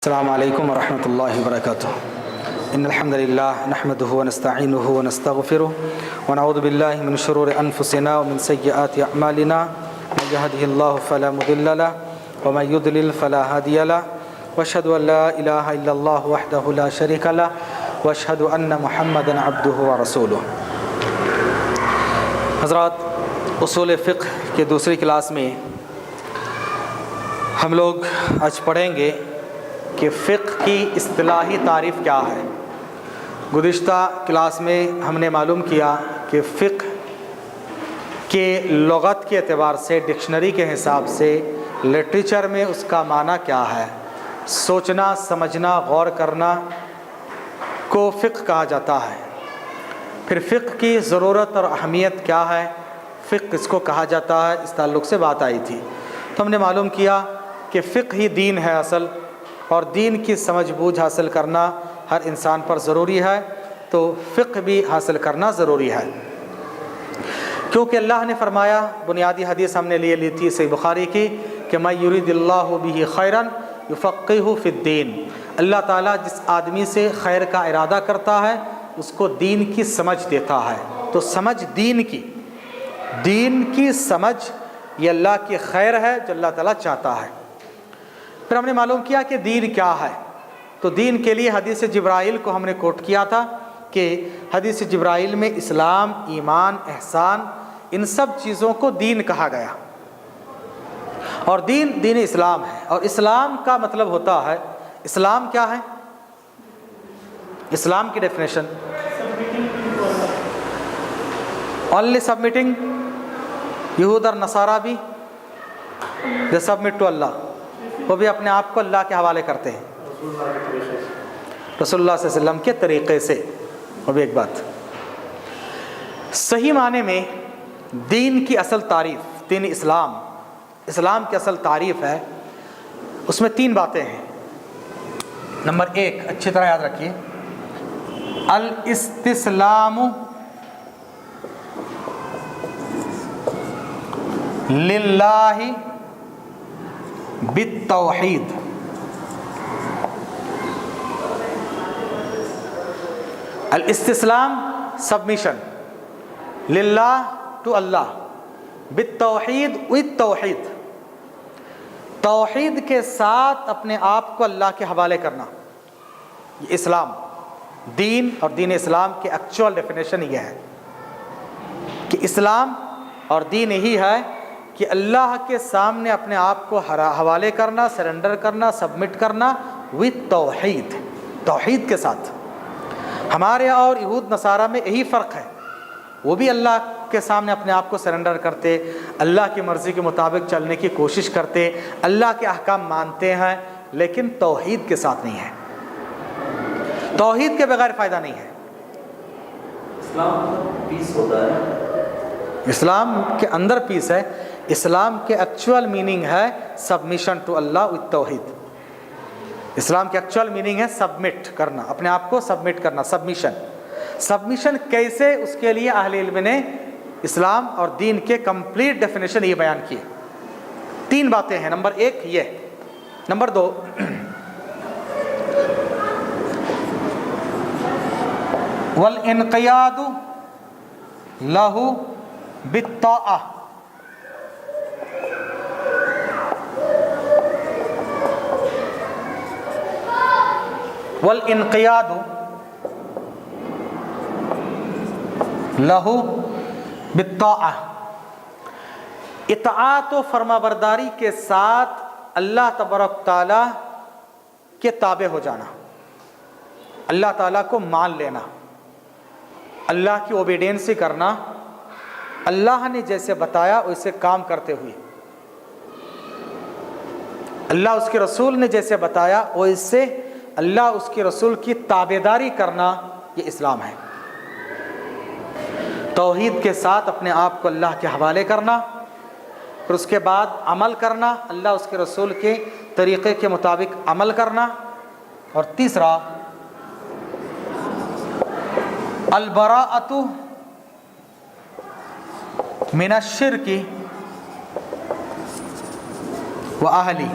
السلام علیکم ورحمۃ اللہ وبرکاتہ ان الحمد للہ نحمده ونستعینه ونستغفره ونعوذ باللہ من شرور انفسنا ومن سیئات اعمالنا من يهده الله فلا مضل له ومن يضلل فلا هادي له واشهد ان لا الہ الا اللہ وحدہ لا شریک له واشهد ان محمدا عبدہ ورسولہ۔ حضرات، اصول فقہ کے دوسری کلاس میں ہم لوگ آج پڑھیں گے کہ فقہ کی اصطلاحی تعریف کیا ہے۔ گزشتہ کلاس میں ہم نے معلوم کیا کہ فقہ کے لغت کے اعتبار سے، ڈکشنری کے حساب سے، لٹریچر میں اس کا معنی کیا ہے، سوچنا سمجھنا غور کرنا کو فقہ کہا جاتا ہے۔ پھر فقہ کی ضرورت اور اہمیت کیا ہے، فقہ کس کو کہا جاتا ہے، اس تعلق سے بات آئی تھی۔ تو ہم نے معلوم کیا کہ فقہ ہی دین ہے اصل، اور دین کی سمجھ بوجھ حاصل کرنا ہر انسان پر ضروری ہے، تو فقہ بھی حاصل کرنا ضروری ہے، کیونکہ اللہ نے فرمایا، بنیادی حدیث ہم نے لی تھی صحیح بخاری کی، کہ میں یرید اللہ بہ خیرا یفقہہ فی الدین، اللہ تعالیٰ جس آدمی سے خیر کا ارادہ کرتا ہے اس کو دین کی سمجھ دیتا ہے۔ تو سمجھ دین کی سمجھ یہ اللہ کی خیر ہے جو اللہ تعالیٰ چاہتا ہے۔ پھر ہم نے معلوم کیا کہ دین کیا ہے، تو دین کے لیے حدیث جبرائیل کو ہم نے کوٹ کیا تھا کہ حدیث جبرائیل میں اسلام، ایمان، احسان، ان سب چیزوں کو دین کہا گیا، اور دین اسلام ہے۔ اور اسلام کا مطلب ہوتا ہے، اسلام کیا ہے؟ اسلام کی ڈیفینیشن only submitting، یہود اور نصارہ بھی they submit to اللہ، وہ بھی اپنے آپ کو اللہ کے حوالے کرتے ہیں، رسول اللہ صلی اللہ علیہ وسلم کے طریقے سے۔ وہ بھی ایک بات، صحیح معنی میں دین کی اصل تعریف، دین اسلام کی اصل تعریف ہے، اس میں 3 باتیں ہیں۔ نمبر 1 اچھی طرح یاد رکھیے، الاستسلام للہ بالتوحید، الاستسلام سبمیشن للہ ٹو اللہ، بالتوحید وتھ توحید، توحید کے ساتھ اپنے آپ کو اللہ کے حوالے کرنا، یہ اسلام، دین اور دین اسلام کی ایکچوئل ڈیفینیشن یہ ہے کہ اسلام اور دین یہی ہے کہ اللہ کے سامنے اپنے آپ کو حوالے کرنا، سرنڈر کرنا، سبمٹ کرنا وتھ توحید، توحید کے ساتھ۔ ہمارے اور یہود نصارہ میں یہی فرق ہے، وہ بھی اللہ کے سامنے اپنے آپ کو سرنڈر کرتے، اللہ کی مرضی کے مطابق چلنے کی کوشش کرتے، اللہ کے احکام مانتے ہیں، لیکن توحید کے ساتھ نہیں ہے، توحید کے بغیر فائدہ نہیں ہے۔ اسلام پیس ہوتا ہے، اسلام کے اندر پیس ہے، اسلام کے ایکچوئل میننگ ہے سبمیشن ٹو اللہ وتھ توحید۔ اسلام کی ایکچوئل میننگ ہے سبمٹ کرنا، اپنے آپ کو سبمٹ کرنا، سبمیشن کیسے، اس کے لیے اہل علم نے اسلام اور دین کے کمپلیٹ ڈیفینیشن یہ بیان کیے۔ 3 باتیں ہیں، نمبر 1 یہ، نمبر 2 والانقیاد لہ بالطاعہ، والانقیاد لہ بالطاعہ، اطاعت و فرما برداری کے ساتھ اللہ تبارک تعالیٰ کے تابع ہو جانا، اللہ تعالیٰ کو مان لینا، اللہ کی اوبیڈینسی کرنا، اللہ نے جیسے بتایا ویسے کام کرتے ہوئے، اللہ اس کے رسول نے جیسے بتایا ویسے اللہ اس کے رسول کی تابعداری کرنا، یہ اسلام ہے۔ توحید کے ساتھ اپنے آپ کو اللہ کے حوالے کرنا، پھر اس کے بعد عمل کرنا، اللہ اس کے رسول کے طریقے کے مطابق عمل کرنا، اور تیسرا البراءۃ من الشرک و اہلی،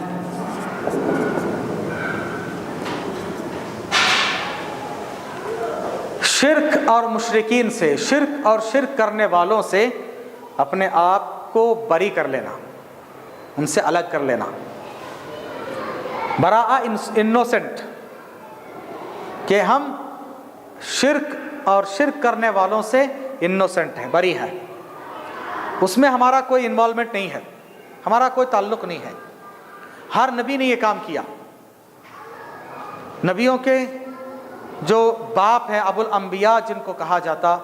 شرک اور مشرکین سے، شرک اور شرک کرنے والوں سے اپنے آپ کو بری کر لینا، ان سے الگ کر لینا. براء انوسنٹ، کہ ہم شرک اور شرک کرنے والوں سے انوسنٹ ہیں، بری ہے، اس میں ہمارا کوئی انوالومنٹ نہیں ہے، ہمارا کوئی تعلق نہیں ہے. ہر نبی نے یہ کام کیا. نبیوں کے جو باپ ہیں ابو الانبیاء جن کو کہا جاتا،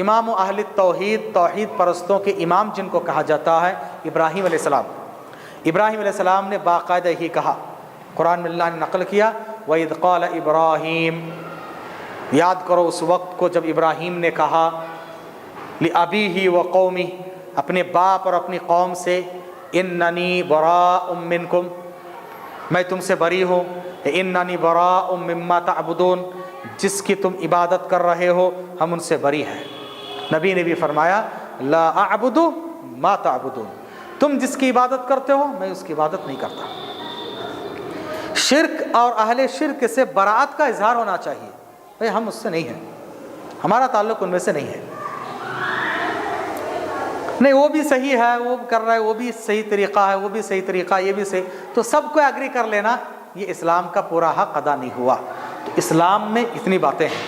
امام و اہل توحید، توحید پرستوں کے امام جن کو کہا جاتا ہے، ابراہیم علیہ السلام. ابراہیم علیہ السلام نے باقاعدہ ہی کہا، قرآن میں اللہ نے نقل کیا، وَإِذْ قَالَ إِبْرَاهِيمُ، یاد کرو اس وقت کو جب ابراہیم نے کہا لِأَبِيهِ وَقَوْمِهِ، اپنے باپ اور اپنی قوم سے، اِنَّنِي بَرَاءٌ مِّنْكُمْ، میں تم سے بری ہوں، اِنَّنِي بَرَاءٌ مِّمَّا تَعْبُدُونَ، جس کی تم عبادت کر رہے ہو ہم ان سے بری ہیں. نبی نے بھی فرمایا لا اعبد ما تعبدون، تم جس کی عبادت کرتے ہو میں اس کی عبادت نہیں کرتا. شرک اور اہل شرک سے براءت کا اظہار ہونا چاہیے، بھئی ہم اس سے نہیں ہیں، ہمارا تعلق ان میں سے نہیں ہے. نہیں وہ بھی صحیح ہے، وہ کر رہا ہے، وہ بھی صحیح طریقہ ہے، وہ بھی صحیح طریقہ، یہ بھی صحیح، تو سب کو ایگری کر لینا، یہ اسلام کا پورا حق ادا نہیں ہوا. تو اسلام میں اتنی باتیں ہیں،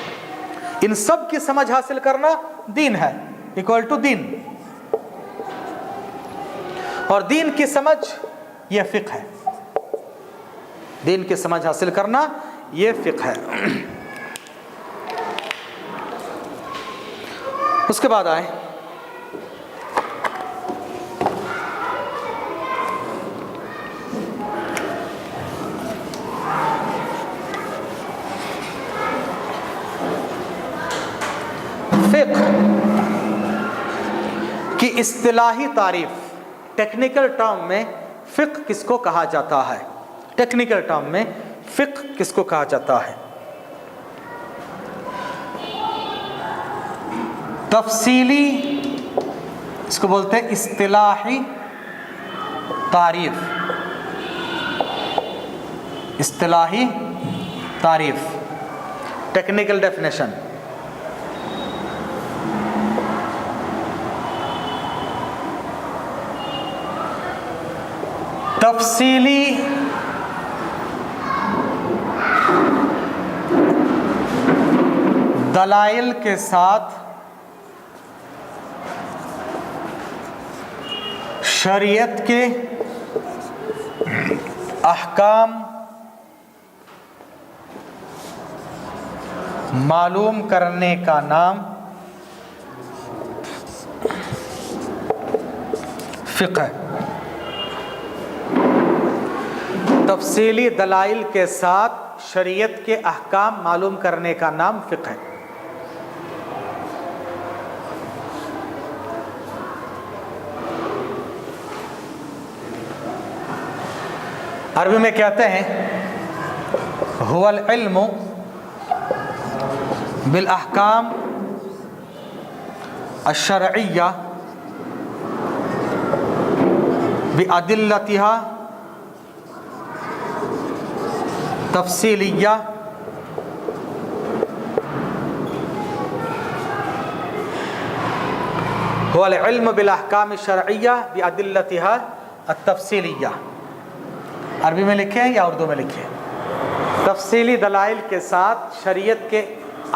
ان سب کی سمجھ حاصل کرنا دین ہے، ایکول ٹو دین. اور دین کی سمجھ یہ فقہ ہے، دین کی سمجھ حاصل کرنا یہ فقہ ہے. اس کے بعد آئیں فقہ کی اصطلاحی تعریف. ٹیکنیکل ٹرم میں فقہ کس کو کہا جاتا ہے؟ ٹیکنیکل ٹرم میں فقہ کس کو کہا جاتا ہے؟ تفصیلی، اس کو بولتے ہیں اصطلاحی تعریف. اصطلاحی تعریف، ٹیکنیکل ڈیفینیشن. تفصیلی دلائل کے ساتھ شریعت کے احکام معلوم کرنے کا نام فقہ ہے. تفصیلی دلائل کے ساتھ شریعت کے احکام معلوم کرنے کا نام فقہ ہے. عربی میں کہتے ہیں هو العلم بالاحکام الشرعیہ بأدلتها تفصیلیہ هو العلم بالاحکام الشرعیہ بأدلتها التفصیلیہ. عربی میں لکھیں یا اردو میں لکھیں؟ تفصیلی دلائل کے ساتھ شریعت کے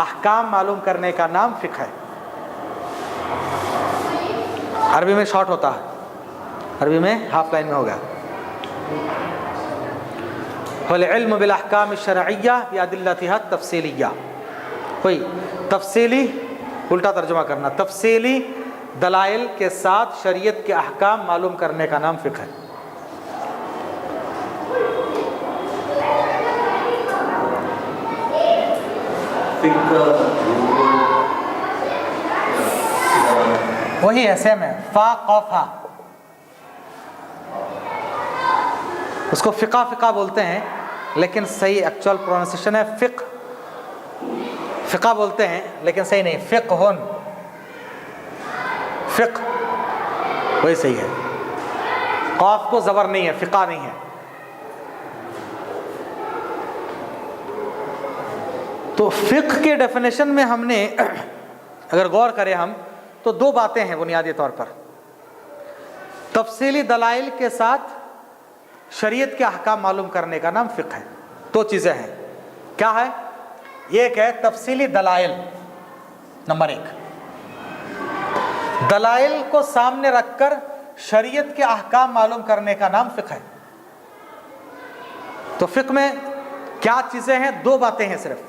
احکام معلوم کرنے کا نام فقہ ہے. عربی میں شارٹ ہوتا ہے، عربی میں ہاف لائن میں ہوگا. والعلم بالاحکام الشرعیہ بأدلتها التفصیلیہ. کوئی تفصیلی، الٹا ترجمہ کرنا، تفصیلی دلائل کے ساتھ شریعت کے احکام معلوم کرنے کا نام فقہ ہے. وہی ہے، سیم ہے، فا قاف ہا، اس کو فقہ فقہ بولتے ہیں، لیکن صحیح ایکچوئل پروننسیشن ہے فقہ. فقہ بولتے ہیں لیکن صحیح نہیں، فقہن، فقہ وہی صحیح ہے. قاف کو زبر نہیں ہے، فقہ نہیں ہے. تو فقہ کے ڈیفینیشن میں ہم نے اگر غور کریں ہم تو دو باتیں ہیں بنیادی طور پر. تفصیلی دلائل کے ساتھ شریعت کے احکام معلوم کرنے کا نام فقہ ہے. دو چیزیں ہیں. کیا ہے؟ ایک ہے تفصیلی دلائل. نمبر ایک، دلائل کو سامنے رکھ کر شریعت کے احکام معلوم کرنے کا نام فقہ ہے. تو فقہ میں کیا چیزیں ہیں؟ دو باتیں ہیں صرف.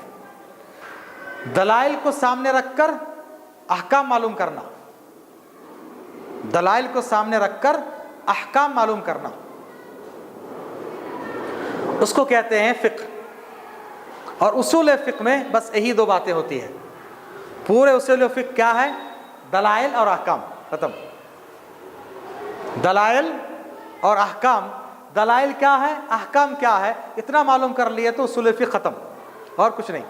دلائل کو سامنے رکھ کر احکام معلوم کرنا، دلائل کو سامنے رکھ کر احکام معلوم کرنا، اس کو کہتے ہیں فقہ. اور اصول فقہ میں بس یہی دو باتیں ہوتی ہیں. پورے اصول فقہ کیا ہے؟ دلائل اور احکام. ختم. دلائل اور احکام. دلائل کیا ہے، احکام کیا ہے، اتنا معلوم کر لیے تو اصول فقہ ختم، اور کچھ نہیں.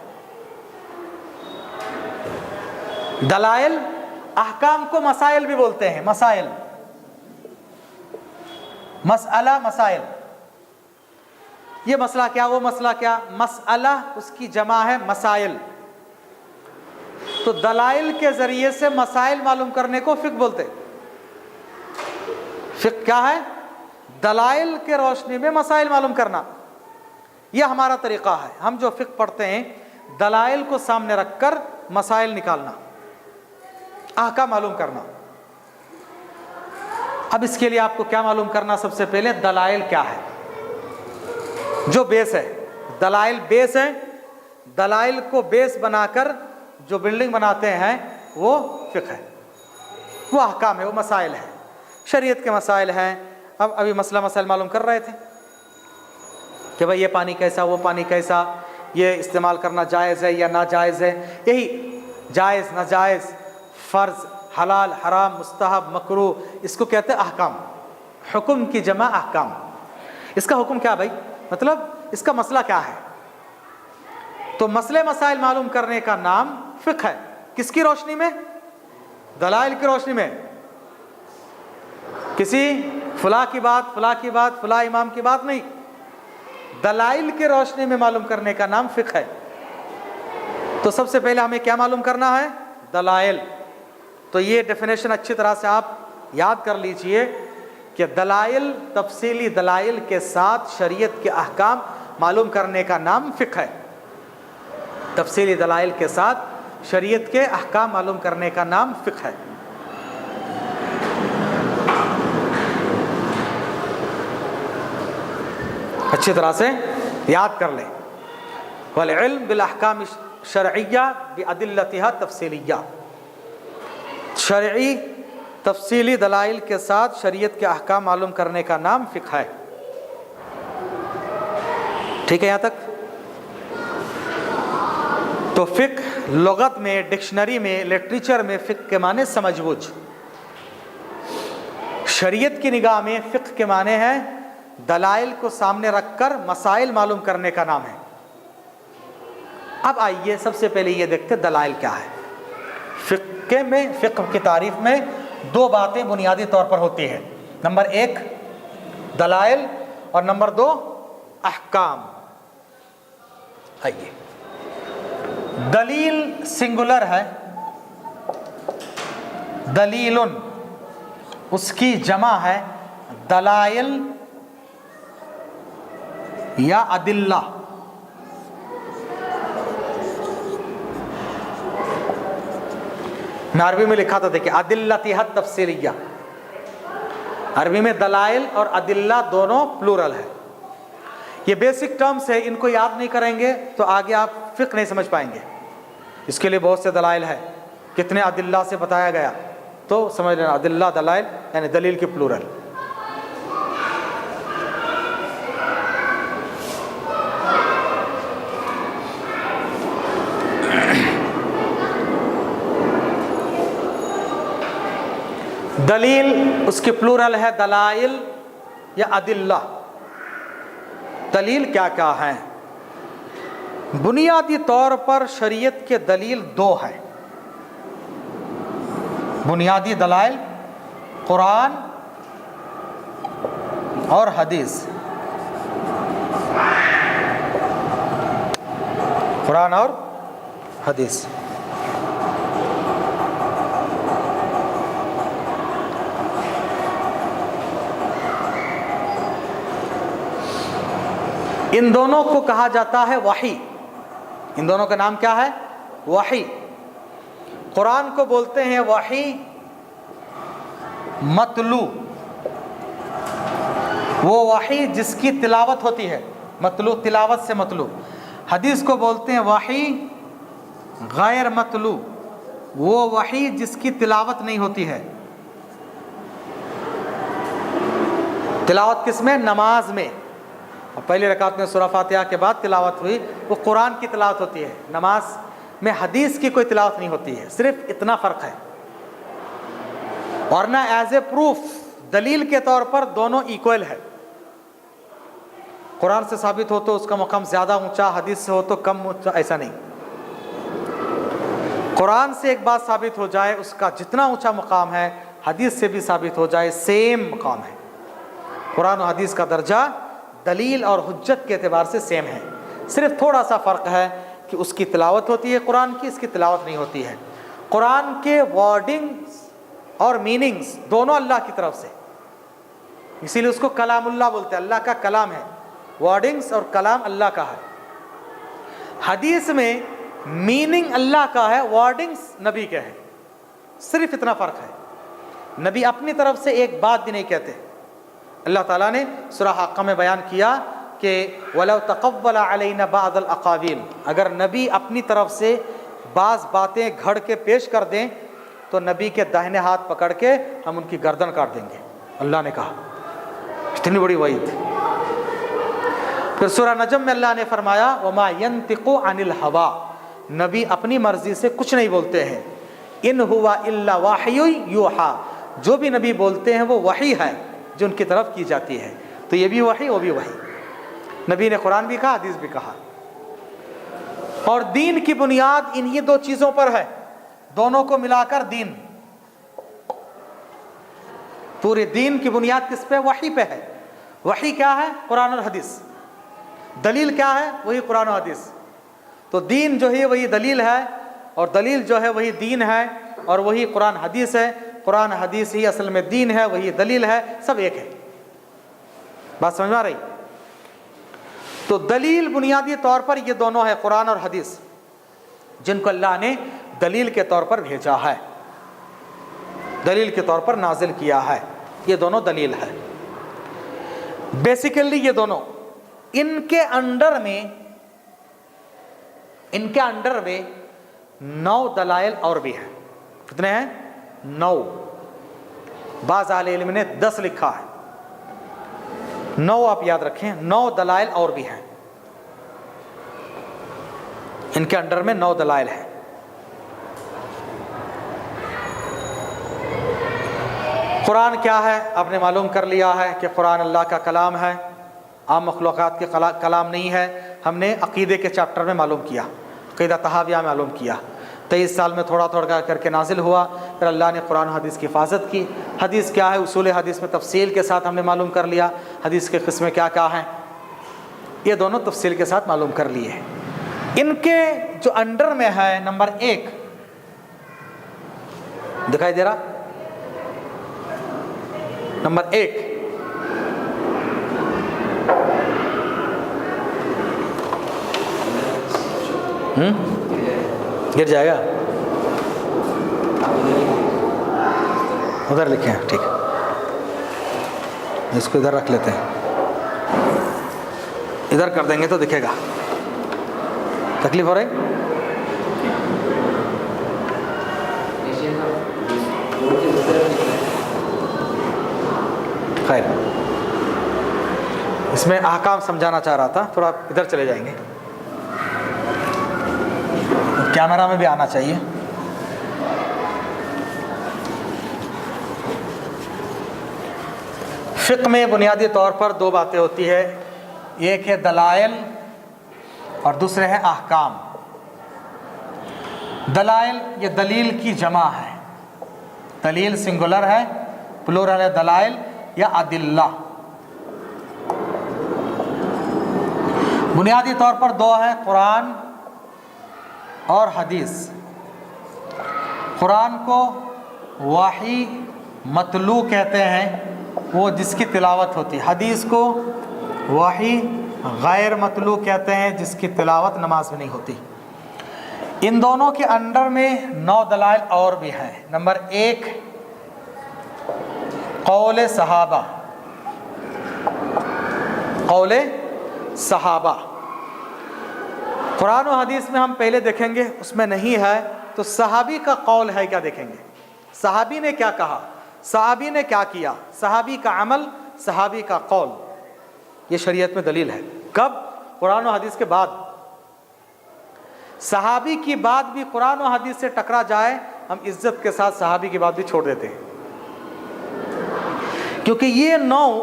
دلائل، احکام کو مسائل بھی بولتے ہیں. مسائل، مسئلہ، مسائل. یہ مسئلہ کیا، وہ مسئلہ کیا. مسئلہ اس کی جمع ہے مسائل. تو دلائل کے ذریعے سے مسائل معلوم کرنے کو فقہ بولتے. فقہ کیا ہے؟ دلائل کے روشنی میں مسائل معلوم کرنا. یہ ہمارا طریقہ ہے. ہم جو فقہ پڑھتے ہیں دلائل کو سامنے رکھ کر مسائل نکالنا، احکام معلوم کرنا. اب اس کے لیے آپ کو کیا معلوم کرنا؟ سب سے پہلے دلائل کیا ہے، جو بیس ہے. دلائل بیس ہے. دلائل کو بیس بنا کر جو بلڈنگ بناتے ہیں وہ فقہ ہے، وہ احکام ہے، وہ مسائل ہے، شریعت کے مسائل ہیں. اب ابھی مسائل معلوم کر رہے تھے کہ بھائی یہ پانی کیسا، وہ پانی کیسا، یہ استعمال کرنا جائز ہے یا ناجائز ہے. یہی جائز، ناجائز، فرض، حلال، حرام، مستحب، مکروہ، اس کو کہتے ہیں احکام. حکم کی جمع احکام. اس کا حکم کیا بھائی، مطلب اس کا مسئلہ کیا ہے. تو مسئلے مسائل معلوم کرنے کا نام فقہ ہے. کس کی روشنی میں؟ دلائل کی روشنی میں. کسی فلاں کی بات، فلاں کی بات، فلاں امام کی بات نہیں، دلائل کی روشنی میں معلوم کرنے کا نام فقہ ہے. تو سب سے پہلے ہمیں کیا معلوم کرنا ہے؟ دلائل. تو یہ ڈیفینیشن اچھی طرح سے آپ یاد کر لیجئے کہ دلائل، تفصیلی دلائل کے ساتھ شریعت کے احکام معلوم کرنے کا نام فقہ ہے. تفصیلی دلائل کے ساتھ شریعت کے احکام معلوم کرنے کا نام فقہ ہے. اچھی طرح سے یاد کر لیں. والعلم بالاحکام الشرعیہ بادلتها تفصیلیہ. شرعی تفصیلی دلائل کے ساتھ شریعت کے احکام معلوم کرنے کا نام فقہ ہے. ٹھیک ہے یہاں تک؟ تو فقہ لغت میں، ڈکشنری میں، لٹریچر میں فقہ کے معنی سمجھ بوجھ. شریعت کی نگاہ میں فقہ کے معنی ہے دلائل کو سامنے رکھ کر مسائل معلوم کرنے کا نام ہے. اب آئیے سب سے پہلے یہ دیکھتے دلائل کیا ہے. فقہ میں، فقہ کی تعریف میں دو باتیں بنیادی طور پر ہوتی ہیں. نمبر ایک دلائل اور نمبر دو احکام. آئیے، دلیل سنگولر ہے، دلیلن اس کی جمع ہے دلائل یا ادلہ. میں عربی میں لکھا تھا دیکھیں ادلتہ تفصیلیہ. عربی میں دلائل اور ادلہ دونوں پلورل ہے. یہ بیسک ٹرمز ہے، ان کو یاد نہیں کریں گے تو آگے آپ فقہ نہیں سمجھ پائیں گے. اس کے لیے بہت سے دلائل ہے، کتنے ادلہ سے بتایا گیا تو سمجھ لینا ادلہ دلائل یعنی دلیل کی پلورل. دلیل اس کی پلورل ہے دلائل یا ادلہ. دلیل کیا کیا ہیں؟ بنیادی طور پر شریعت کے دلیل دو ہیں. بنیادی دلائل قرآن اور حدیث. قرآن اور حدیث. ان دونوں کو کہا جاتا ہے وحی. ان دونوں کا نام کیا ہے؟ وحی. قرآن کو بولتے ہیں وحی متلو، وہ وحی جس کی تلاوت ہوتی ہے، متلو تلاوت سے متلو. حدیث کو بولتے ہیں وحی غیر متلو، وہ وحی جس کی تلاوت نہیں ہوتی ہے. تلاوت کس میں؟ نماز میں. پہلی رکعت میں سورہ فاتحہ کے بعد تلاوت ہوئی، وہ قرآن کی تلاوت ہوتی ہے. نماز میں حدیث کی کوئی تلاوت نہیں ہوتی ہے. صرف اتنا فرق ہے. ورنہ ایز اے پروف، دلیل کے طور پر دونوں ایکول ہے. قرآن سے ثابت ہو تو اس کا مقام زیادہ اونچا، حدیث سے ہو تو کم اونچا، ایسا نہیں. قرآن سے ایک بات ثابت ہو جائے اس کا جتنا اونچا مقام ہے، حدیث سے بھی ثابت ہو جائے سیم مقام ہے. قرآن و حدیث کا درجہ دلیل اور حجت کے اعتبار سے سیم ہے. صرف تھوڑا سا فرق ہے کہ اس کی تلاوت ہوتی ہے قرآن کی، اس کی تلاوت نہیں ہوتی ہے. قرآن کے ورڈنگز اور میننگز دونوں اللہ کی طرف سے، اسی لیے اس کو کلام اللہ بولتے ہیں. اللہ کا کلام ہے، ورڈنگز اور کلام اللہ کا ہے. حدیث میں میننگ اللہ کا ہے، ورڈنگز نبی کے ہیں. صرف اتنا فرق ہے. نبی اپنی طرف سے ایک بات بھی نہیں کہتے. اللہ تعالیٰ نے سورہ حاقہ میں بیان کیا کہ وَلَوْ تَقَوَّلَ عَلَيْنَا بَعْضَ الْأَقَاوِيلِ، اگر نبی اپنی طرف سے بعض باتیں گھڑ کے پیش کر دیں تو نبی کے داہنے ہاتھ پکڑ کے ہم ان کی گردن کاٹ دیں گے. اللہ نے کہا. اتنی بڑی وعید. پھر سورہ نجم میں اللہ نے فرمایا وَمَا يَنْتِقُ عَنِ الْهَوَىٰ، نبی اپنی مرضی سے کچھ نہیں بولتے ہیں. إِنْ هُوَ إِلَّا وَحْيٌ يُوحَىٰ، جو بھی نبی بولتے ہیں وہ وحی ہے جو ان کی طرف کی جاتی ہے. تو یہ بھی وحی، وہ بھی وحی. نبی نے قرآن بھی کہا، حدیث بھی کہا. اور دین کی بنیاد انہی دو چیزوں پر ہے. دونوں کو ملا کر دین، پورے دین کی بنیاد کس پہ؟ وحی پہ ہے. وحی کیا ہے؟ قرآن اور حدیث. دلیل کیا ہے؟ وہی قرآن و حدیث. تو دین جو ہے وہی دلیل ہے، اور دلیل جو ہے وہی دین ہے، اور وہی قرآن حدیث ہے. قرآن حدیث ہی اصل میں دین ہے، وہی دلیل ہے، سب ایک ہے. بات سمجھ میں آ رہی؟ تو دلیل بنیادی طور پر یہ دونوں ہے، قرآن اور حدیث، جن کو اللہ نے دلیل کے طور پر بھیجا ہے، دلیل کے طور پر نازل کیا ہے. یہ دونوں دلیل ہے. بیسیکلی یہ دونوں، ان کے انڈر میں 9 دلائل اور بھی ہیں. کتنے ہیں؟ 9. بعض اہل علم نے 10 لکھا ہے. 9 آپ یاد رکھیں، 9 دلائل اور بھی ہیں. ان کے انڈر میں 9 دلائل ہیں. قرآن کیا ہے آپ نے معلوم کر لیا ہے کہ قرآن اللہ کا کلام ہے، عام مخلوقات کے کلام نہیں ہے. ہم نے عقیدے کے چیپٹر میں معلوم کیا، عقیدہ طحاویہ میں معلوم کیا. 23 سال میں تھوڑا تھوڑا کر کے نازل ہوا. پھر اللہ نے قرآن و حدیث کی حفاظت کی. حدیث کیا ہے؟ اصول حدیث میں تفصیل کے ساتھ ہم نے معلوم کر لیا. حدیث کے قسمیں کیا کیا ہیں، یہ دونوں تفصیل کے ساتھ معلوم کر لیے ہیں. ان کے جو انڈر میں ہے نمبر 1 دکھائی دے رہا، نمبر 1 گر جائے گا، ادھر لکھیں. ٹھیک، اس کو ادھر رکھ لیتے ہیں، ادھر کر دیں گے تو دکھے گا. تکلیف ہو رہی؟ خیر، اس میں احکام سمجھانا چاہ رہا تھا. تھوڑا ادھر چلے جائیں گے، کیمرہ میں بھی آنا چاہیے. فقہ میں بنیادی طور پر 2 باتیں ہوتی ہے، ایک ہے دلائل اور دوسرے ہے احکام. دلائل یہ دلیل کی جمع ہے، دلیل سنگولر ہے، پلورل ہے دلائل یا ادلہ. بنیادی طور پر 2 ہے، قرآن اور حدیث. قرآن کو وحی متلو کہتے ہیں وہ جس کی تلاوت ہوتی ہے. حدیث کو وحی غیر متلو کہتے ہیں جس کی تلاوت نماز میں نہیں ہوتی. ان دونوں کے انڈر میں 9 دلائل اور بھی ہیں. نمبر 1 قول صحابہ. قول صحابہ قرآن و حدیث میں ہم پہلے دیکھیں گے، اس میں نہیں ہے تو صحابی کا قول ہے کیا دیکھیں گے. صحابی نے کیا کہا، صحابی نے کیا کیا، صحابی کا عمل، صحابی کا قول، یہ شریعت میں دلیل ہے. کب؟ قرآن و حدیث کے بعد. صحابی کی بات بھی قرآن و حدیث سے ٹکرا جائے ہم عزت کے ساتھ صحابی کی بات بھی چھوڑ دیتے ہیں، کیونکہ یہ 9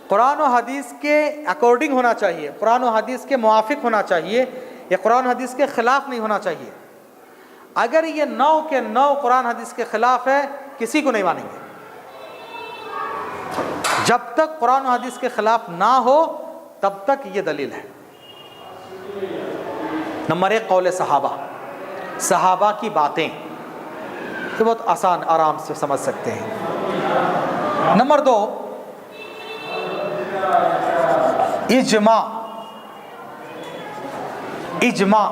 قرآن و حدیث کے اکارڈنگ ہونا چاہیے، قرآن و حدیث کے موافق ہونا چاہیے، یہ قرآن و حدیث کے خلاف نہیں ہونا چاہیے. اگر یہ 9 کے 9 قرآن حدیث کے خلاف ہے کسی کو نہیں مانیں گے. جب تک قرآن و حدیث کے خلاف نہ ہو تب تک یہ دلیل ہے. نمبر 1 قول صحابہ، صحابہ کی باتیں، یہ بہت آسان آرام سے سمجھ سکتے ہیں. نمبر 2 اجماع. اجماع.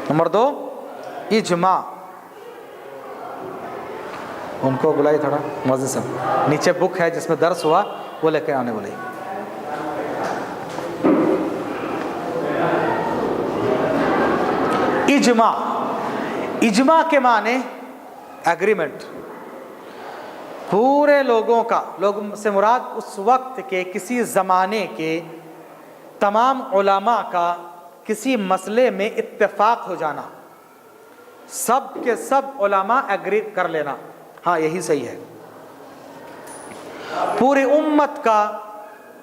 نمبر 2 اجماع. ان کو بلائیے تھوڑا مزے سے، نیچے بک ہے جس میں درس ہوا وہ لے کے آنے بولے. اجماع. اجماع کے معنی ایگریمنٹ، پورے لوگوں کا، لوگوں سے مراد اس وقت کے کسی زمانے کے تمام علماء کا کسی مسئلے میں اتفاق ہو جانا، سب کے سب علماء ایگری کر لینا ہاں یہی صحیح ہے. پورے امت کا،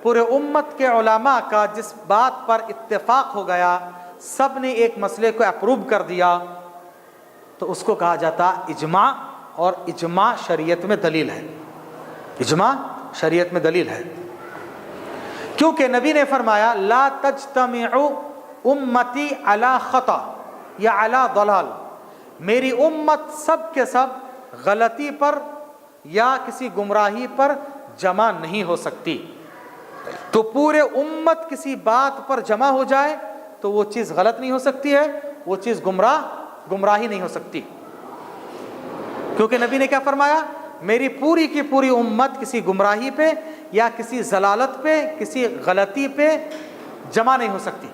پورے امت کے علماء کا جس بات پر اتفاق ہو گیا، سب نے ایک مسئلے کو اپروو کر دیا تو اس کو کہا جاتا اجماع. اور اجماع شریعت میں دلیل ہے. اجماع شریعت میں دلیل ہے کیونکہ نبی نے فرمایا لا تجتمع امتی علی خطا یا علی ضلال، میری امت سب کے سب غلطی پر یا کسی گمراہی پر جمع نہیں ہو سکتی. تو پورے امت کسی بات پر جمع ہو جائے تو وہ چیز غلط نہیں ہو سکتی ہے، وہ چیز گمراہی نہیں ہو سکتی. کیونکہ نبی نے کیا فرمایا، میری پوری کی پوری امت کسی گمراہی پہ یا کسی ضلالت پہ، کسی غلطی پہ جمع نہیں ہو سکتی.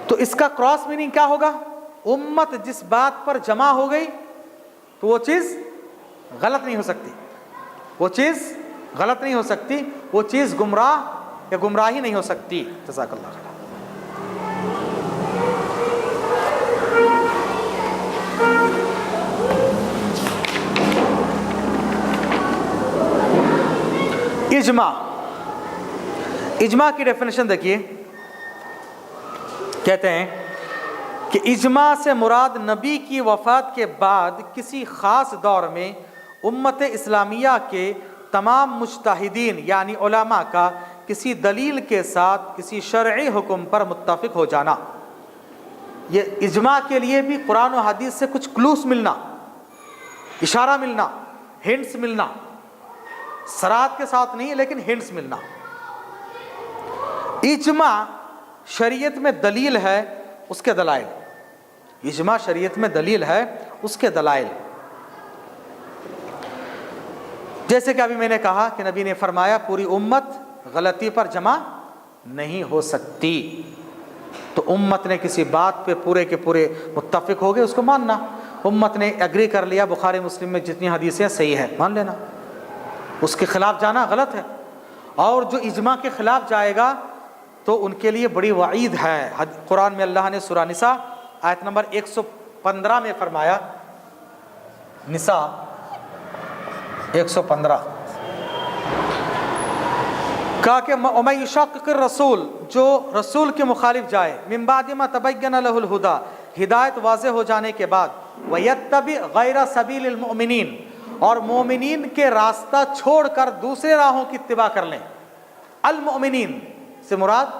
تو اس کا کراس میننگ کیا ہوگا، امت جس بات پر جمع ہو گئی تو وہ چیز غلط نہیں ہو سکتی، وہ چیز غلط نہیں ہو سکتی، وہ چیز گمراہ یا گمراہی نہیں ہو سکتی. جزاک اللہ خیر. اجماع. اجماع کی ڈیفینیشن دیکھیے، کہتے ہیں کہ اجماع سے مراد نبی کی وفات کے بعد کسی خاص دور میں امت اسلامیہ کے تمام مجتہدین یعنی علماء کا کسی دلیل کے ساتھ کسی شرعی حکم پر متفق ہو جانا. یہ اجماع کے لیے بھی قرآن و حدیث سے کچھ کلوز ملنا، اشارہ ملنا، ہنٹس ملنا، سرات کے ساتھ نہیں لیکن ہنٹس ملنا. اجماع شریعت میں دلیل ہے، اس کے دلائل. اجماع شریعت میں دلیل ہے، اس کے دلائل. جیسے کہ ابھی میں نے کہا کہ نبی نے فرمایا پوری امت غلطی پر جمع نہیں ہو سکتی. تو امت نے کسی بات پہ پورے کے پورے متفق ہو گئے، اس کو ماننا. امت نے ایگری کر لیا بخاری مسلم میں جتنی حدیثیں صحیح ہے مان لینا، اس کے خلاف جانا غلط ہے. اور جو اجماع کے خلاف جائے گا تو ان کے لیے بڑی وعید ہے. قرآن میں اللہ نے سورہ نساء آیت نمبر 115 میں فرمایا، نساء 115، کہا کہ وَمَن يُشَاقِقِ الرَّسُولَ، جو رسول کے مخالف جائے، مِن بَعْدِ مَا تَبَيَّنَ لَهُ الْهُدَى، ہدایت واضح ہو جانے کے بعد، وَيَتَّبِعْ غَيْرَ سَبِيلِ الْمُؤْمِنِينَ، اور مومنین کے راستہ چھوڑ کر دوسرے راہوں کی اتباع کر لیں. المؤمنین سے مراد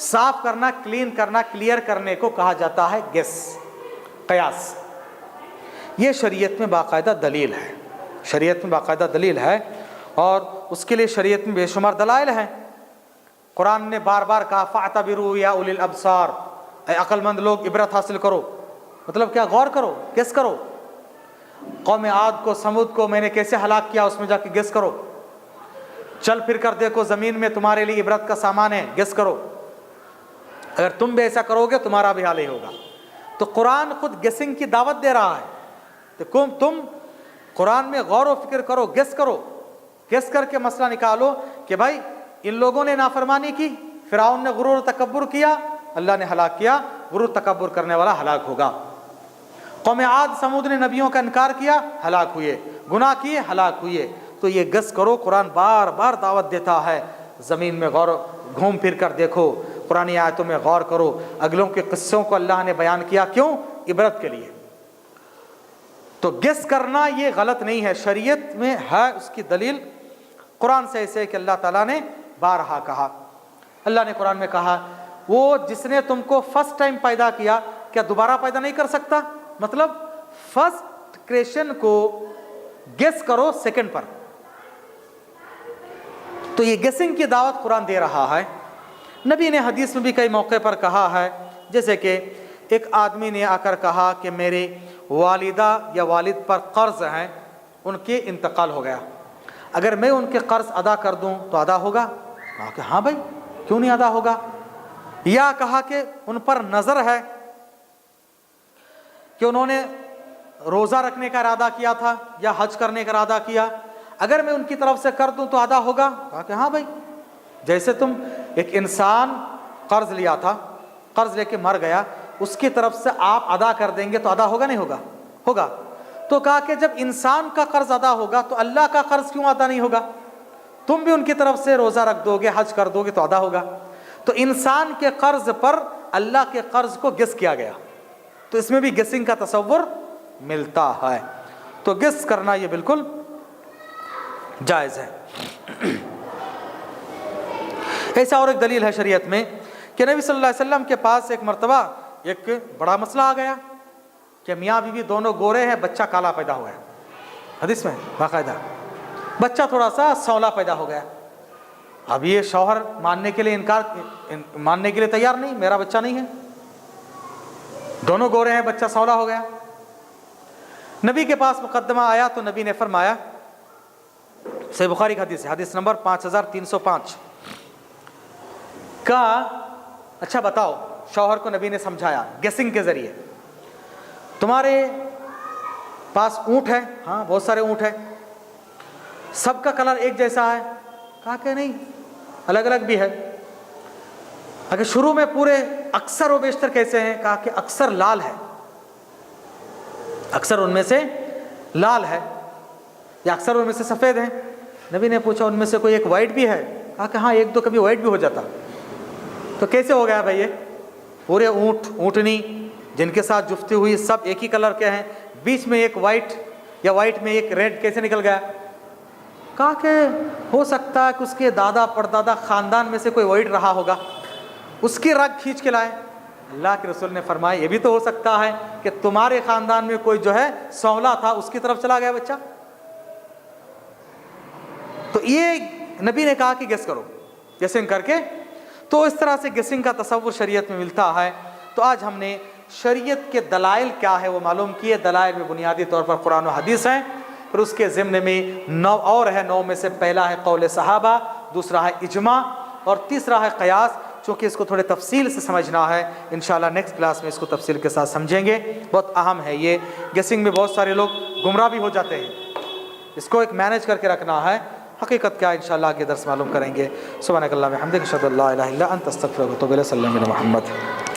صاف کرنا, کلین کرنا, کلیئر کرنے کو کہا جاتا ہے گیس, قیاس. یہ شریعت میں باقاعدہ دلیل ہے, شریعت میں باقاعدہ دلیل ہے, اور اس کے لیے شریعت میں بے شمار دلائل ہیں. قرآن نے بار بار کہا فاعتبروا یا اولی الابصار, اے عقل مند لوگ عبرت حاصل کرو. مطلب کیا؟ غور کرو, گیس کرو. قوم عاد کو, سمود کو میں نے کیسے ہلاک کیا, اس میں جا کے گیس کرو. چل پھر کر دیکھو, زمین میں تمہارے لیے عبرت کا سامان ہے, گیس کرو. اگر تم بھی ایسا کرو گے تمہارا بھی حال ہی ہوگا. تو قرآن خود گیسنگ کی دعوت دے رہا ہے. تو تم قرآن میں غور و فکر کرو, گیس کرو, گیس کر کے مسئلہ نکالو کہ بھائی ان لوگوں نے نافرمانی کی, فرعون نے غرور و تکبر کیا, اللہ نے ہلاک کیا. غرور تکبر کرنے والا ہلاک ہوگا. قوم عاد سمود نے نبیوں کا انکار کیا, ہلاک ہوئے. گناہ کیے, ہلاک ہوئے. تو یہ گس کرو, قرآن بار بار دعوت دیتا ہے زمین میں غور, گھوم پھر کر دیکھو, قرآنی آیتوں میں غور کرو. اگلوں کے قصوں کو اللہ نے بیان کیا, کیوں؟ عبرت کے لیے. تو گس کرنا یہ غلط نہیں ہے, شریعت میں ہے اس کی دلیل. قرآن سے ایسے کہ اللہ تعالیٰ نے بارہا کہا. اللہ نے قرآن میں کہا وہ جس نے تم کو فرسٹ ٹائم پیدا کیا, کیا دوبارہ پیدا نہیں کر سکتا؟ مطلب فرسٹ کریشن کو گیس کرو سیکنڈ پر. تو یہ گیسنگ کی دعوت قرآن دے رہا ہے. نبی نے حدیث میں بھی کئی موقع پر کہا ہے, جیسے کہ ایک آدمی نے آ کر کہا کہ میرے والدہ یا والد پر قرض ہیں, ان کے انتقال ہو گیا, اگر میں ان کے قرض ادا کر دوں تو ادا ہوگا؟ کہا کہ ہاں بھائی, کیوں نہیں ادا ہوگا. یا کہا کہ ان پر نظر ہے کہ انہوں نے روزہ رکھنے کا ارادہ کیا تھا یا حج کرنے کا ارادہ کیا, اگر میں ان کی طرف سے کر دوں تو ادا ہوگا؟ کہا کہ ہاں بھائی. جیسے تم ایک انسان قرض لیا تھا, قرض لے کے مر گیا, اس کی طرف سے آپ ادا کر دیں گے تو ادا ہوگا نہیں ہوگا؟ ہوگا. تو کہا کہ جب انسان کا قرض ادا ہوگا تو اللہ کا قرض کیوں ادا نہیں ہوگا؟ تم بھی ان کی طرف سے روزہ رکھ دو گے, حج کر دو گے تو ادا ہوگا. تو انسان کے قرض پر اللہ کے قرض کو گس کیا گیا. تو اس میں بھی گیسنگ کا تصور ملتا ہے. تو گس کرنا یہ بالکل جائز ہے. ایسا اور ایک دلیل ہے شریعت میں کہ نبی صلی اللہ علیہ وسلم کے پاس ایک مرتبہ ایک بڑا مسئلہ آ گیا کہ میاں بیوی دونوں گورے ہیں, بچہ کالا پیدا ہوا ہے. حدیث میں باقاعدہ بچہ تھوڑا سا سولا پیدا ہو گیا. اب یہ شوہر ماننے کے لیے تیار نہیں, میرا بچہ نہیں ہے, دونوں گورے ہیں, بچہ سولا ہو گیا. نبی کے پاس مقدمہ آیا تو نبی نے فرمایا, صحیح بخاری کی حدیث ہے, حدیث نمبر 5305, کہا اچھا بتاؤ. شوہر کو نبی نے سمجھایا گیسنگ کے ذریعے, تمہارے پاس اونٹ ہے؟ ہاں بہت سارے اونٹ ہیں. سب کا کلر ایک جیسا ہے؟ کہا کہ نہیں, الگ الگ بھی ہے. اگر شروع میں پورے اکثر و بیشتر کیسے ہیں؟ کہا کہ اکثر لال ہے, اکثر ان میں سے لال ہے, یا اکثر ان میں سے سفید ہیں. نبی نے پوچھا ان میں سے کوئی ایک وائٹ بھی ہے؟ کہا کہ ہاں ایک دو کبھی وائٹ بھی ہو جاتا. تو کیسے ہو گیا بھائی, یہ پورے اونٹ اونٹنی جن کے ساتھ جفتی ہوئی سب ایک ہی کلر کے ہیں, بیچ میں ایک وائٹ یا وائٹ میں ایک ریڈ کیسے نکل گیا؟ کہا کہ ہو سکتا ہے کہ اس کے دادا پردادا خاندان میں سے کوئی وائٹ رہا ہوگا, اس کی رگ کھینچ کے لائے. اللہ کے رسول نے فرمایا یہ بھی تو ہو سکتا ہے کہ تمہارے خاندان میں کوئی جو ہے سولا تھا, اس کی طرف چلا گیا بچہ. تو یہ نبی نے کہا کہ گیس کرو, گیسنگ کر کے. تو اس طرح سے گیسنگ کا تصور شریعت میں ملتا ہے. تو آج ہم نے شریعت کے دلائل کیا ہے وہ معلوم کیے. دلائل میں بنیادی طور پر قرآن و حدیث ہیں, پھر اس کے ضمن میں 9 اور ہے. 9 میں سے پہلا ہے قول صحابہ, دوسرا ہے اجماع, اور تیسرا ہے قیاس. چونکہ اس کو تھوڑے تفصیل سے سمجھنا ہے, انشاءاللہ نیکسٹ کلاس میں اس کو تفصیل کے ساتھ سمجھیں گے. بہت اہم ہے یہ. گیسنگ میں بہت سارے لوگ گمراہ بھی ہو جاتے ہیں, اس کو ایک مینیج کر کے رکھنا ہے. حقیقت کیا انشاءاللہ آگے درس معلوم کریں گے. سبحانک اللہم و بحمدک اشہد ان لا الہ الا انت استغفرک و اتوب الیک. صلی اللہ علیہ وسلم محمد.